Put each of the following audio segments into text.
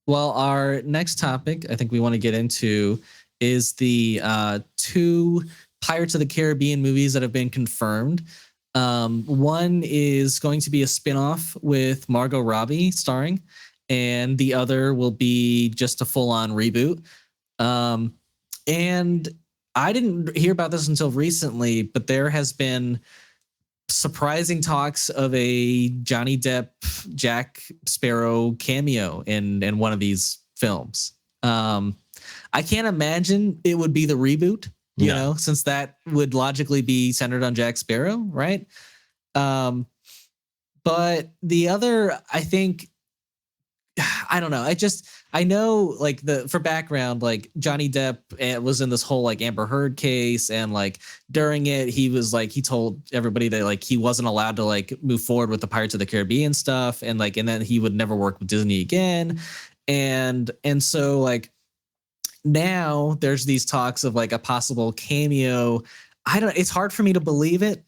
Well, our next topic I think we want to get into is the two Pirates of the Caribbean movies that have been confirmed. One is going to be a spinoff with Margot Robbie starring, and the other will be just a full-on reboot. And I didn't hear about this until recently, but there has been surprising talks of a Johnny Depp, Jack Sparrow cameo in one of these films. I can't imagine it would be the reboot, you know, since that would logically be centered on Jack Sparrow, right? But the other, I think, I don't know. I know, like, for background, like, Johnny Depp was in this whole like Amber Heard case, and like during it, he was like, he told everybody that like he wasn't allowed to like move forward with the Pirates of the Caribbean stuff, and then he would never work with Disney again, and so like now there's these talks of like a possible cameo. It's hard for me to believe it,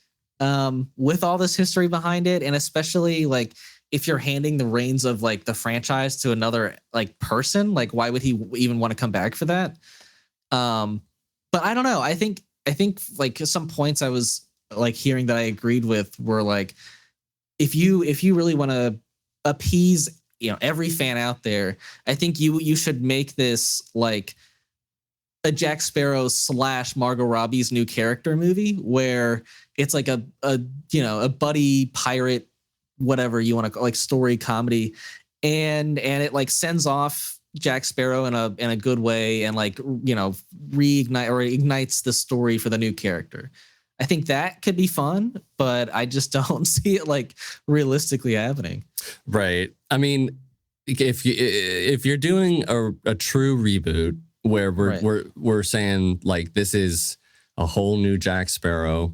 with all this history behind it, and especially like if you're handing the reins of like the franchise to another like person, like why would he even want to come back for that? But I don't know. I think like some points I was like hearing that I agreed with were like, if you really want to appease, you know, every fan out there, I think you should make this like a Jack Sparrow / Margot Robbie's new character movie where it's like a buddy pirate, whatever you want to call, like story comedy, and it like sends off Jack Sparrow in a good way, and like, you know, ignites the story for the new character. I think that could be fun, but I just don't see it like realistically happening. Right. I mean, if you're doing a true reboot where we're saying like this is a whole new Jack Sparrow,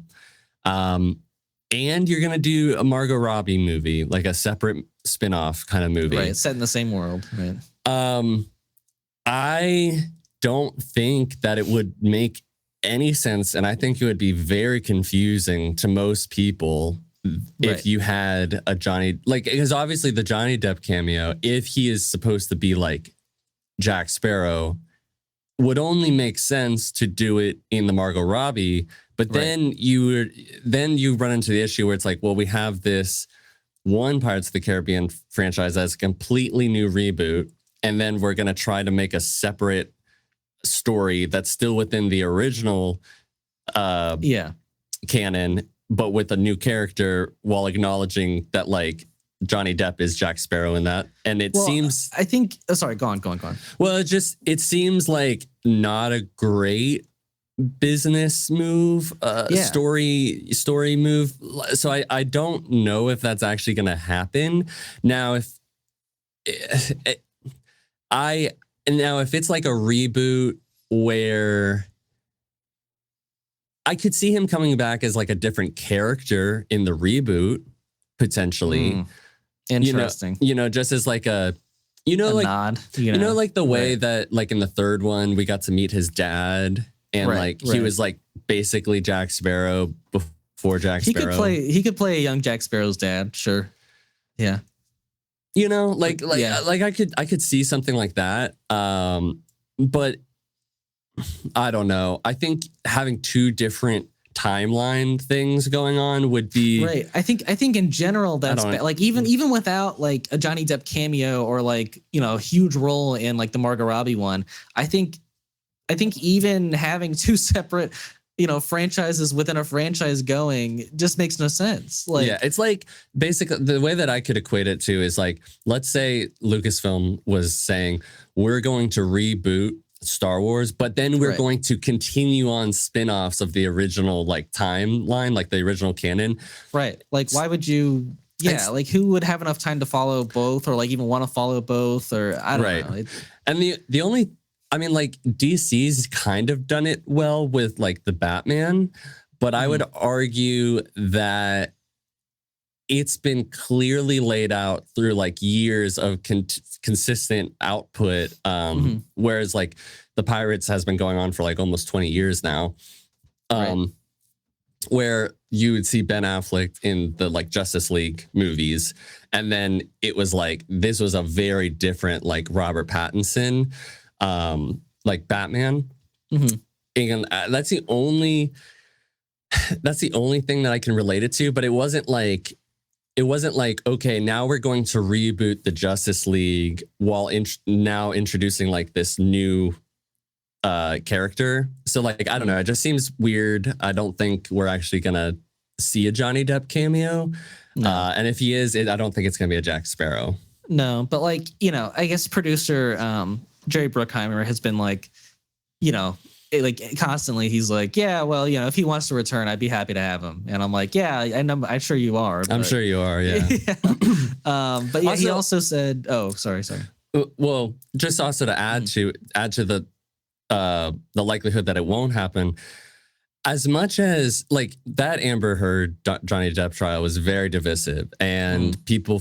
and you're going to do a Margot Robbie movie, like a separate spin-off kind of movie. Right, set in the same world. Right. I don't think that it would make any sense, and I think it would be very confusing to most people if you had a Johnny, like, because obviously the Johnny Depp cameo, if he is supposed to be like Jack Sparrow, would only make sense to do it in the Margot Robbie. But then you run into the issue where it's like, well, we have this one Pirates of the Caribbean franchise that's a completely new reboot, and then we're going to try to make a separate story that's still within the original canon, but with a new character, while acknowledging that like Johnny Depp is Jack Sparrow in that. And it seems, I think, sorry, go on. Well, it seems like not a great business move, story move. So I don't know if that's actually going to happen. Now, if it's like a reboot where I could see him coming back as like a different character in the reboot, potentially. Interesting. You know, just as like a nod. You know, like the way that like in the third one we got to meet his dad, and he was like basically Jack Sparrow before Jack Sparrow. He could play a young Jack Sparrow's dad, sure. Yeah. You know, like I could see something like that. But I don't know. I think having two different timeline things going on would be right. I think in general that's bad. Like even without like a Johnny Depp cameo or like, you know, a huge role in like the Margot Robbie one, I think even having two separate, you know, franchises within a franchise going just makes no sense. Like, yeah, it's like basically the way that I could equate it to is like, let's say Lucasfilm was saying we're going to reboot Star Wars, but then we're going to continue on spin-offs of the original like timeline, like the original canon. Right. Like, why would you? Yeah, like who would have enough time to follow both, or like even want to follow both, or I don't know. And the only, I mean, like DC's kind of done it well with like the Batman, but I would argue that it's been clearly laid out through like years of consistent output. Whereas like the Pirates has been going on for like almost 20 years now. where you would see Ben Affleck in the like Justice League movies, and then it was like this was a very different like Robert Pattinson, like Batman, and that's the only thing that I can relate it to. But it wasn't like okay, now we're going to reboot the Justice League while now introducing like this new character. So like I don't know, it just seems weird. I don't think we're actually gonna see a Johnny Depp cameo. No. And if he is, I don't think it's gonna be a Jack Sparrow. No, but like, you know, I guess producer Jerry Bruckheimer has been like, you know, like constantly he's like, yeah, well, you know, if he wants to return, I'd be happy to have him. And I'm like, yeah, I'm sure you are. I'm sure you are, yeah. But yeah, he also said, oh, sorry. Well, just also to add to the likelihood that it won't happen, as much as like that Amber Heard Johnny Depp trial was very divisive and people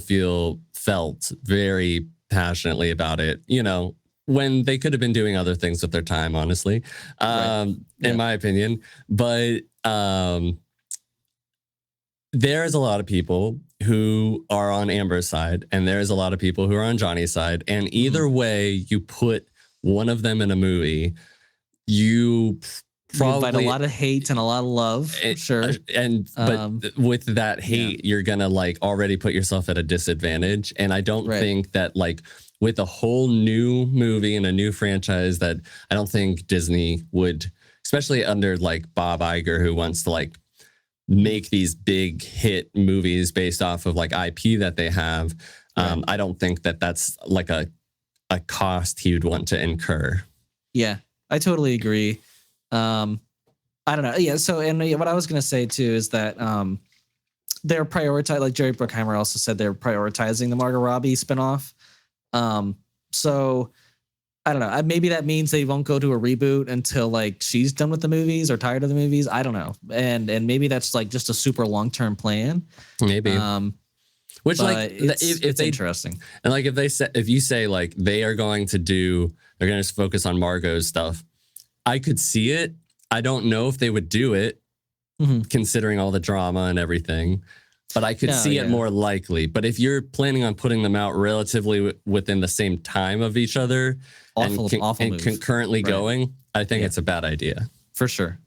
felt very passionately about it, you know, when they could have been doing other things with their time, honestly, in my opinion. But there's a lot of people who are on Amber's side and there's a lot of people who are on Johnny's side. And either way you put one of them in a movie, you probably invite a lot of hate and a lot of love, sure. But with that hate, you're gonna like already put yourself at a disadvantage. And I don't think that like with a whole new movie and a new franchise, that I don't think Disney would, especially under like Bob Iger, who wants to like make these big hit movies based off of like IP that they have. I don't think that that's like a cost he would want to incur. Yeah, I totally agree. I don't know. Yeah. So, and what I was going to say too is that they're prioritizing, like Jerry Bruckheimer also said, they're prioritizing the Margot Robbie spinoff. So I don't know. Maybe that means they won't go to a reboot until like she's done with the movies or tired of the movies. I don't know. And maybe that's like just a super long-term plan. Maybe. Which like it's interesting. And like if you say like they're going to just focus on Margot's stuff, I could see it. I don't know if they would do it considering all the drama and everything, but I could see it more likely. But if you're planning on putting them out relatively within the same time of each other and concurrently going, I think it's a bad idea. For sure.